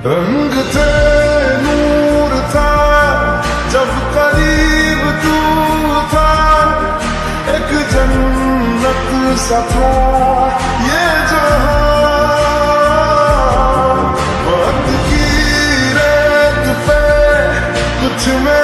रंग थे नूर था जब करीब तू था, एक जन्नत सा था ये जहां। वक्त की रेत पे कुछ में